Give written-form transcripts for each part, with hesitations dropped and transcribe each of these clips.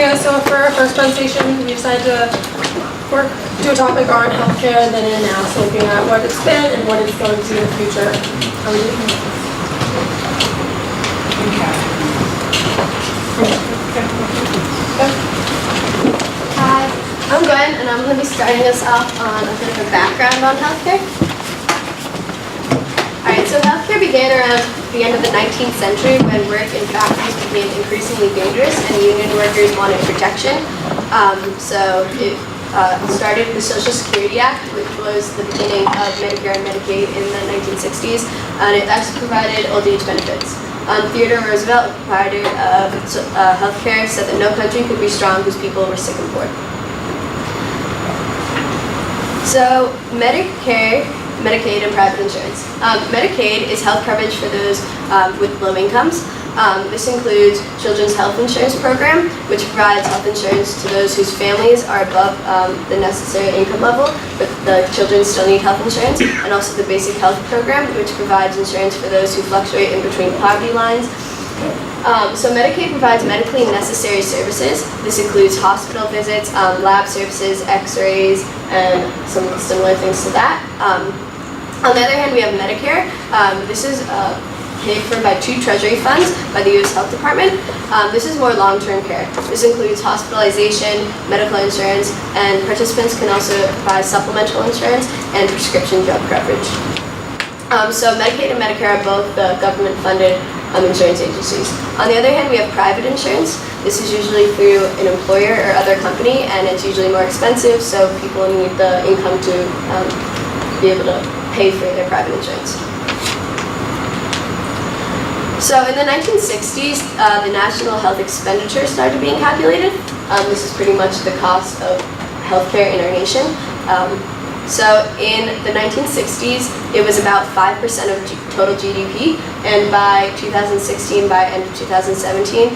So for our first presentation, we decided to do a topic on healthcare and then in now, so looking at what it's been and what it's going to be in the future. Hi, I'm Gwen, and I'm going to be starting us off on a bit of a background on healthcare. Alright, so healthcare began around the end of the 19th century when work in factories became increasingly dangerous and union workers wanted protection. So it started the Social Security Act, which was the beginning of Medicare and Medicaid in the 1960s, and it actually provided old age benefits. Theodore Roosevelt, proprietor of healthcare, said that no country could be strong whose people were sick and poor. So Medicare, Medicaid, and private insurance. Medicaid is health coverage for those with low incomes. This includes Children's Health Insurance Program, which provides health insurance to those whose families are above the necessary income level, but the children still need health insurance, and also the Basic Health Program, which provides insurance for those who fluctuate in between poverty lines. So Medicaid provides medically necessary services. This includes hospital visits, lab services, x-rays, and some similar things to that. On the other hand, we have Medicare. This is paid for by two treasury funds by the U.S. Health Department. This is more long-term care. This includes hospitalization, medical insurance, and participants can also buy supplemental insurance and prescription drug coverage. So Medicaid and Medicare are both government-funded insurance agencies. On the other hand, we have private insurance. This is usually through an employer or other company, and it's usually more expensive, so people need the income to be able to pay for their private insurance. So in the 1960s, the national health expenditure started being calculated. This is pretty much the cost of healthcare in our nation. So in the 1960s, it was about 5% of total GDP, and by 2016, by end of 2017,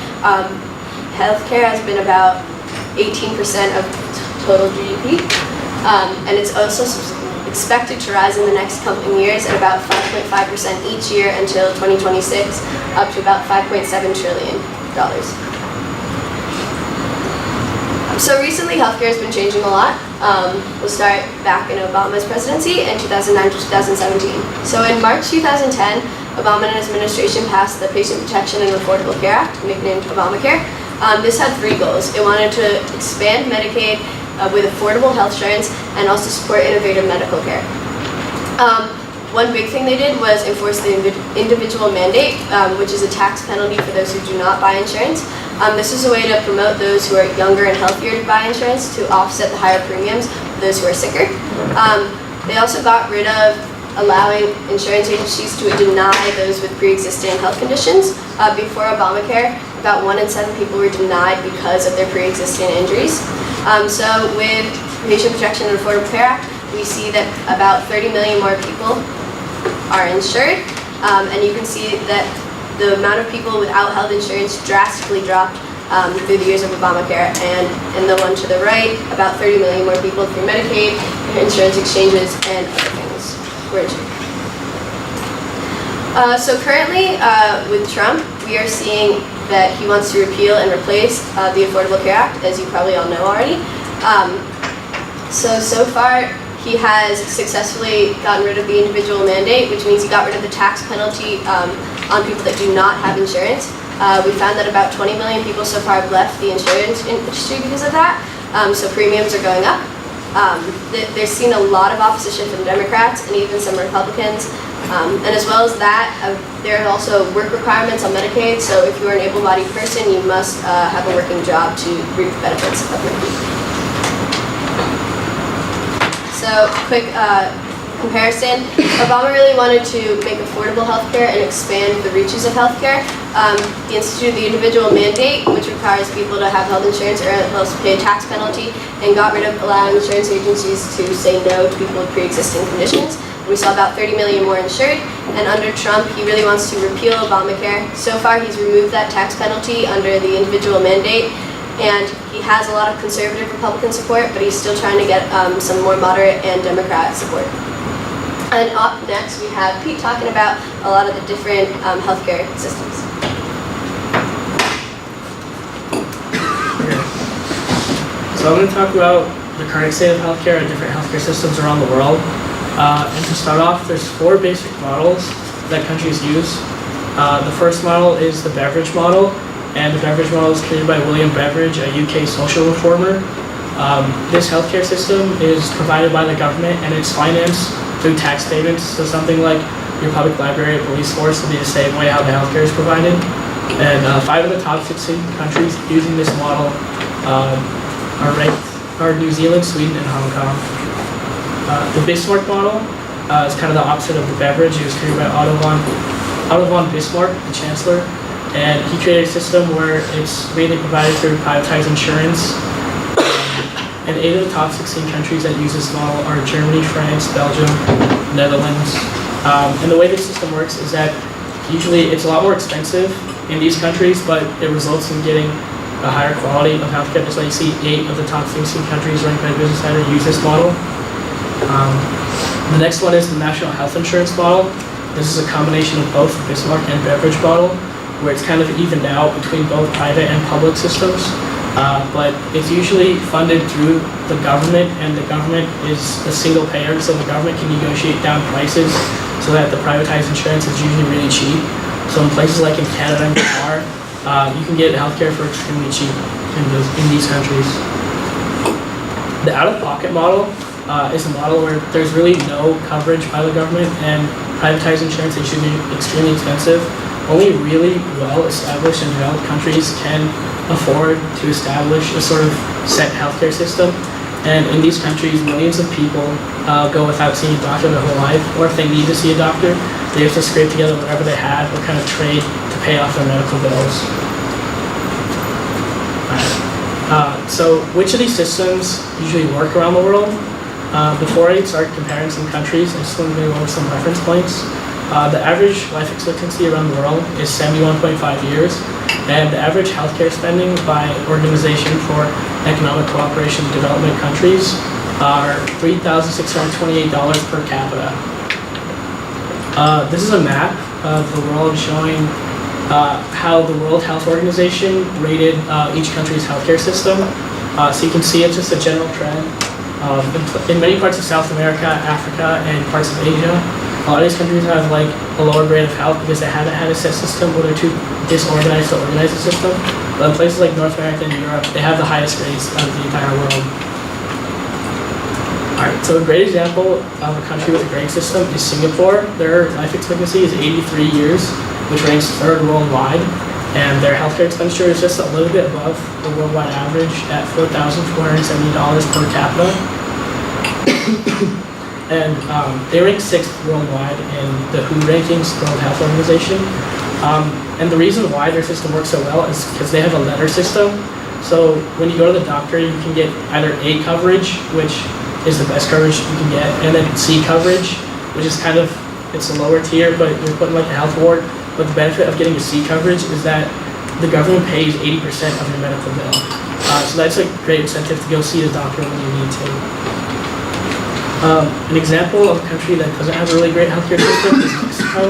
healthcare has been about 18% of total GDP, and it's also expected to rise in the next couple of years at about 5.5% each year until 2026, up to about $5.7 trillion. So recently, healthcare has been changing a lot. We'll start back in Obama's presidency in 2009 to 2017. So in March 2010, Obama and his administration passed the Patient Protection and Affordable Care Act, nicknamed Obamacare. This had three goals. It wanted to expand Medicaid with affordable health insurance and also support innovative medical care. One big thing they did was enforce the individual mandate, which is a tax penalty for those who do not buy insurance. This is a way to promote those who are younger and healthier to buy insurance to offset the higher premiums for those who are sicker. They also got rid of allowing insurance agencies to deny those with pre-existing health conditions. Before Obamacare, about 1 in 7 people were denied because of their pre-existing injuries. So with Patient Protection and Affordable Care Act, we see that about 30 million more people are insured, and you can see that the amount of people without health insurance drastically dropped through the years of Obamacare, and in the one to the right, about 30 million more people through Medicaid, insurance exchanges, and other things were insured. So currently, with Trump, we are seeing that he wants to repeal and replace the Affordable Care Act, as you probably all know already. So far, he has successfully gotten rid of the individual mandate, which means he got rid of the tax penalty on people that do not have insurance. We found that about 20 million people so far have left the insurance industry because of that, so premiums are going up. They're seen a lot of opposition from Democrats and even some Republicans. And as well as that, there are also work requirements on Medicaid, so if you are an able-bodied person, you must have a working job to reap the benefits of Medicaid. So, quick comparison. Obama really wanted to make affordable healthcare and expand the reaches of healthcare. He instituted the individual mandate, which requires people to have health insurance or else pay a tax penalty, and got rid of allowing insurance agencies to say no to people with pre-existing conditions. We saw about 30 million more insured, and under Trump, he really wants to repeal Obamacare. So far, he's removed that tax penalty under the individual mandate, and he has a lot of conservative Republican support, but he's still trying to get some more moderate and Democrat support. And up next, we have Pete talking about a lot of the different healthcare systems. So I'm going to talk about the current state of healthcare and different healthcare systems around the world. And to start off, there's 4 basic models that countries use. The first model is the Beveridge model, and the Beveridge model is created by William Beveridge, a UK social reformer. This healthcare system is provided by the government, and it's financed through tax payments. So something like your public library or police force will be the same way how the healthcare is provided. And 5 of the top 16 countries using this model are New Zealand, Sweden, and Hong Kong. The Bismarck model is kind of the opposite of the Beveridge. It was created by Otto von Bismarck, the chancellor, and he created a system where it's mainly provided through privatized insurance. And 8 of the top 16 countries that use this model are Germany, France, Belgium, Netherlands. And the way this system works is that usually it's a lot more expensive in these countries, but it results in getting a higher quality of healthcare. That's why you see 8 of the top 16 countries ranked by Business Insider use this model. The next one is the National Health Insurance model. This is a combination of both the Bismarck and Beveridge model, where it's kind of evened out between both private and public systems. But it's usually funded through the government, and the government is a single payer, so the government can negotiate down prices so that the privatized insurance is usually really cheap. So in places like in Canada and Qatar, you can get healthcare for extremely cheap in these countries. The out-of-pocket model is a model where there's really no coverage by the government, and privatized insurance is usually extremely expensive. Only really well-established and developed countries can afford to establish a sort of set healthcare system. And in these countries, millions of people go without seeing a doctor their whole life, or if they need to see a doctor, they have to scrape together whatever they have or kind of trade to pay off their medical bills. So which of these systems usually work around the world? Before I start comparing some countries, I just want to go over some reference points. The average life expectancy around the world is 71.5 years, and the average healthcare spending by Organization for Economic Cooperation and Development countries are $3,628 per capita. This is a map of the world showing how the World Health Organization rated each country's healthcare system. So you can see it's just a general trend. In many parts of South America, Africa, and parts of Asia, a lot of these countries have like a lower grade of health because they haven't had a set system, or they're too disorganized to organize a system. But in places like North America and Europe, they have the highest grades of the entire world. Alright, so a great example of a country with a great system is Singapore. Their life expectancy is 83 years, which ranks 3rd worldwide, and their healthcare expenditure is just a little bit above the worldwide average at $4,470 per capita. And they rank 6th worldwide in the WHO rankings, World Health Organization. And the reason why their system works so well is because they have a letter system. So when you go to the doctor, you can get either A coverage, which is the best coverage you can get, and then C coverage, which is kind of, it's a lower tier, but you're putting like a health ward. But the benefit of getting a C coverage is that the government pays 80% of your medical bill. So that's a great incentive to go see the doctor when you need to. An example of a country that doesn't have a really great healthcare system is Mexico.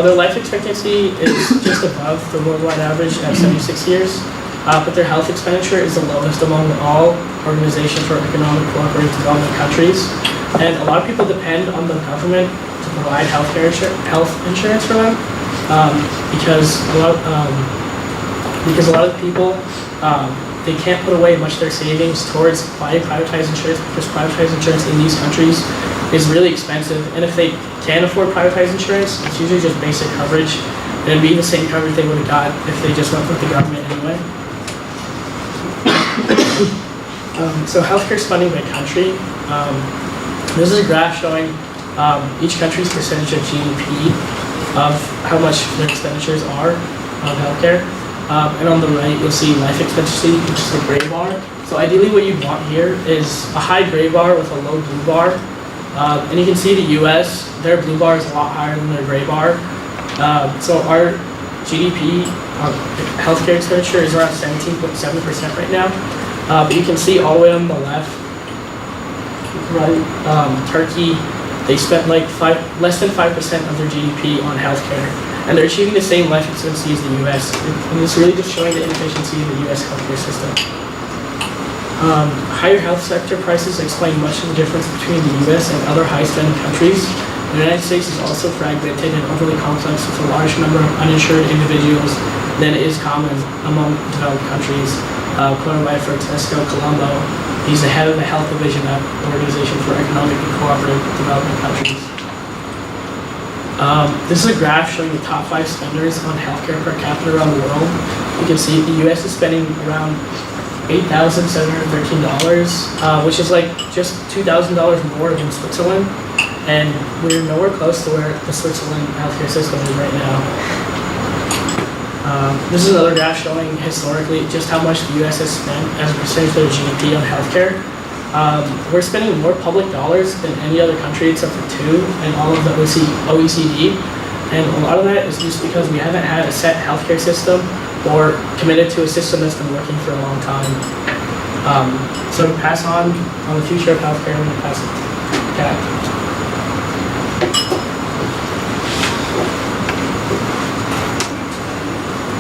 Their life expectancy is just above the worldwide average at 76 years, but their health expenditure is the lowest among all Organization for Economic Cooperative Development countries. And a lot of people depend on the government to provide health insurance for them, because a lot of people they can't put away much of their savings towards buying privatized insurance, because privatized insurance in these countries is really expensive. And if they can't afford privatized insurance, it's usually just basic coverage, and it'd be the same coverage they would have got if they just went with the government anyway. So healthcare spending by country. This is a graph showing each country's percentage of GDP of how much their expenditures are on healthcare. And on the right, you'll see life expectancy, which is the gray bar. So ideally what you want here is a high gray bar with a low blue bar. And you can see the US, their blue bar is a lot higher than their gray bar. So our GDP, healthcare expenditure is around 17.7% right now. But you can see all the way on the left, right, Turkey, they spent like less than 5% of their GDP on healthcare. And they're achieving the same life expectancy as the US. And it's really just showing the inefficiency of the US healthcare system. Higher health sector prices explain much of the difference between the US and other high-spending countries. The United States is also fragmented and overly complex with a large number of uninsured individuals than is common among developed countries. Quoted by Francesco Colombo, he's the head of the Health Division at the Organization for Economic and Cooperative Development Countries. This is a graph showing the top 5 spenders on healthcare per capita around the world. You can see the US is spending around $8,713, which is like just $2,000 more than Switzerland, and we're nowhere close to where the Switzerland healthcare system is right now. This is another graph showing historically just how much the US has spent as a percentage of their GDP on healthcare. We're spending more public dollars than any other country except for 2 in all of the OECD, and a lot of that is just because we haven't had a set healthcare system or committed to a system that's been working for a long time. So to pass on the future of healthcare, I'm going to pass it to Kat.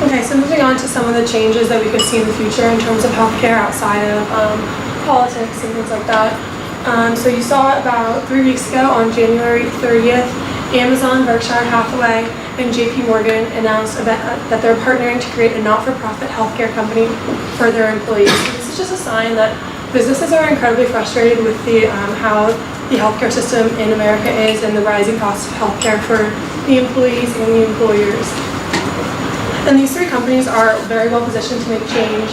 Okay, so moving on to some of the changes that we could see in the future in terms of healthcare outside of politics and things like that. So you saw about 3 weeks ago on January 30th, Amazon, Berkshire Hathaway, and JP Morgan announced that they're partnering to create a not-for-profit healthcare company for their employees. So this is just a sign that businesses are incredibly frustrated with how the healthcare system in America is and the rising cost of healthcare for the employees and the employers. And these 3 companies are very well positioned to make change,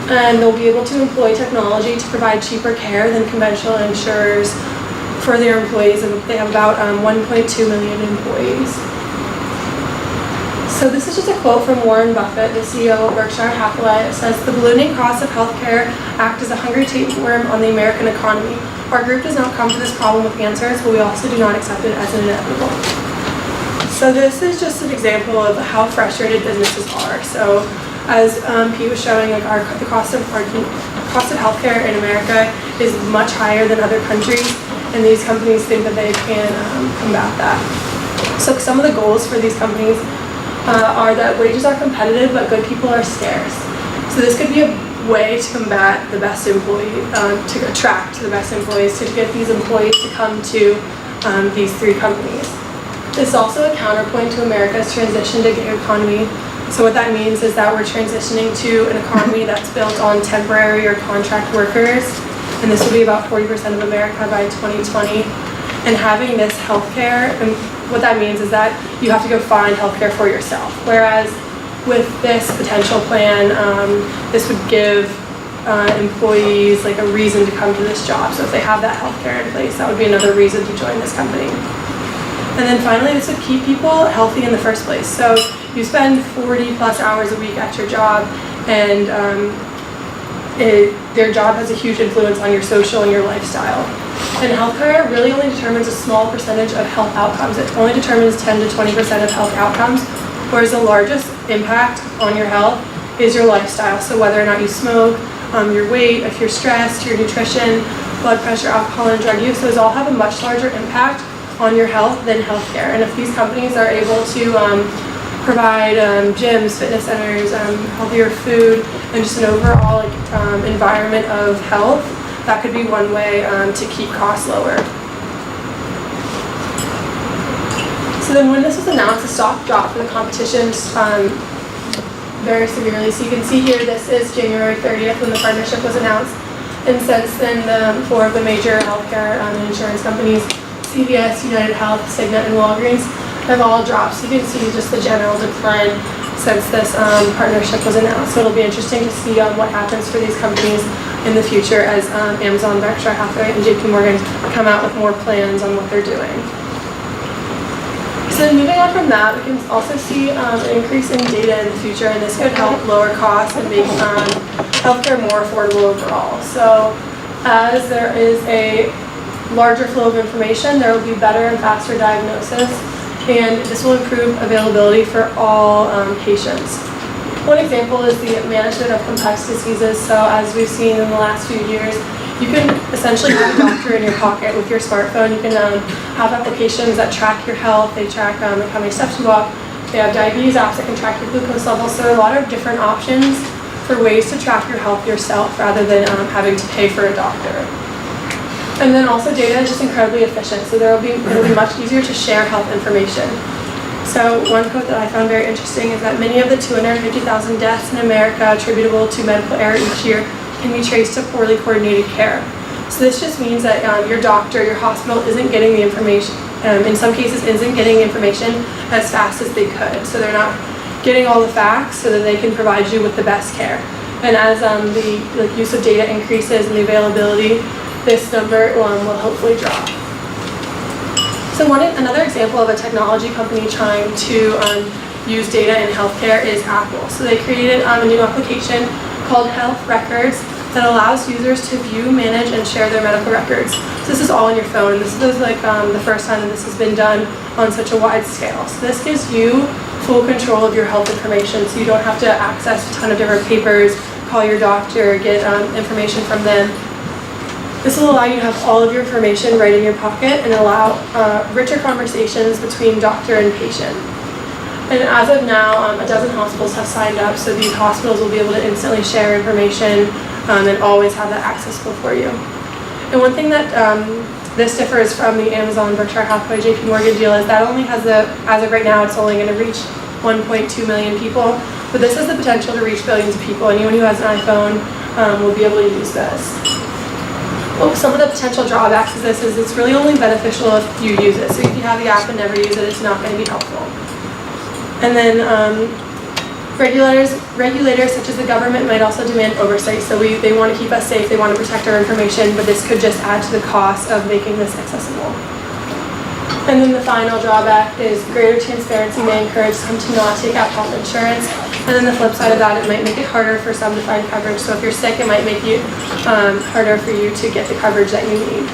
and they'll be able to employ technology to provide cheaper care than conventional insurers for their employees, and they have about 1.2 million employees. So this is just a quote from Warren Buffett, the CEO of Berkshire Hathaway. It says, "The ballooning costs of healthcare act as a hungry tapeworm on the American economy. Our group does not come to this problem with answers, but we also do not accept it as inevitable." So this is just an example of how frustrated businesses are. So as Pete was showing, like the cost of healthcare in America is much higher than other countries, and these companies think that they can combat that. So some of the goals for these companies are that wages are competitive, but good people are scarce. So this could be a way to combat the best employee, to attract the best employees, to get these employees to come to these 3 companies. It's also a counterpoint to America's transition to gig economy. So what that means is that we're transitioning to an economy that's built on temporary or contract workers, and this will be about 40% of America by 2020. And having this healthcare, and what that means is that you have to go find healthcare for yourself. Whereas with this potential plan, this would give employees like a reason to come to this job. So if they have that healthcare in place, that would be another reason to join this company. And then finally, this would keep people healthy in the first place. So you spend 40 plus hours a week at your job, and their job has a huge influence on your social and your lifestyle. And healthcare really only determines a small percentage of health outcomes. It only determines 10 to 20% of health outcomes, whereas the largest impact on your health is your lifestyle. So whether or not you smoke, your weight, if you're stressed, your nutrition, blood pressure, alcohol, and drug use, those all have a much larger impact on your health than healthcare. And if these companies are able to provide gyms, fitness centers, healthier food, and just an overall environment of health, that could be one way to keep costs lower. So then when this was announced, the stock dropped for the competition very severely. So you can see here, this is January 30th when the partnership was announced. And since then, 4 of the major healthcare and insurance companies, CVS, United Health, Cigna, and Walgreens, have all dropped. So you can see just the general decline since this partnership was announced. So it'll be interesting to see what happens for these companies in the future as Amazon, Berkshire Hathaway, and JP Morgan come out with more plans on what they're doing. So then moving on from that, we can also see an increase in data in the future, and this could help lower costs and make healthcare more affordable overall. So as there is a larger flow of information, there will be better and faster diagnosis, and this will improve availability for all patients. One example is the management of complex diseases. So as we've seen in the last few years, you can essentially have a doctor in your pocket with your smartphone. You can have applications that track your health. They track how many steps you walk. They have diabetes apps that can track your glucose levels. So there are a lot of different options for ways to track your health yourself rather than having to pay for a doctor. And then also data is just incredibly efficient, so it'll be much easier to share health information. So one quote that I found very interesting is that many of the 250,000 deaths in America attributable to medical error each year can be traced to poorly coordinated care. So this just means that your doctor, your hospital isn't getting the information, in some cases isn't getting information as fast as they could. So they're not getting all the facts so that they can provide you with the best care. And as the use of data increases and the availability, this number will hopefully drop. So another example of a technology company trying to use data in healthcare is Apple. So they created a new application called Health Records that allows users to view, manage, and share their medical records. So this is all on your phone. This is like the first time that this has been done on such a wide scale. So this gives you full control of your health information, so you don't have to access a ton of different papers, call your doctor, get information from them. This will allow you to have all of your information right in your pocket and allow richer conversations between doctor and patient. And as of now, a dozen hospitals have signed up, so these hospitals will be able to instantly share information and always have that accessible for you. And one thing that this differs from the Amazon, Berkshire Hathaway, JP Morgan deal is that only has as of right now, it's only going to reach 1.2 million people, but this has the potential to reach billions of people. Anyone who has an iPhone will be able to use this. Some of the potential drawbacks of this is it's really only beneficial if you use it. So if you have the app and never use it, it's not going to be helpful. And then regulators such as the government might also demand oversight. So they want to keep us safe, they want to protect our information, but this could just add to the cost of making this accessible. And then the final drawback is greater transparency may encourage some to not take out health insurance. And then the flip side of that, it might make it harder for some to find coverage. So if you're sick, it might make it harder for you to get the coverage that you need.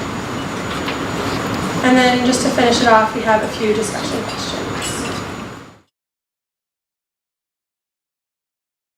And then just to finish it off, we have a few discussion questions.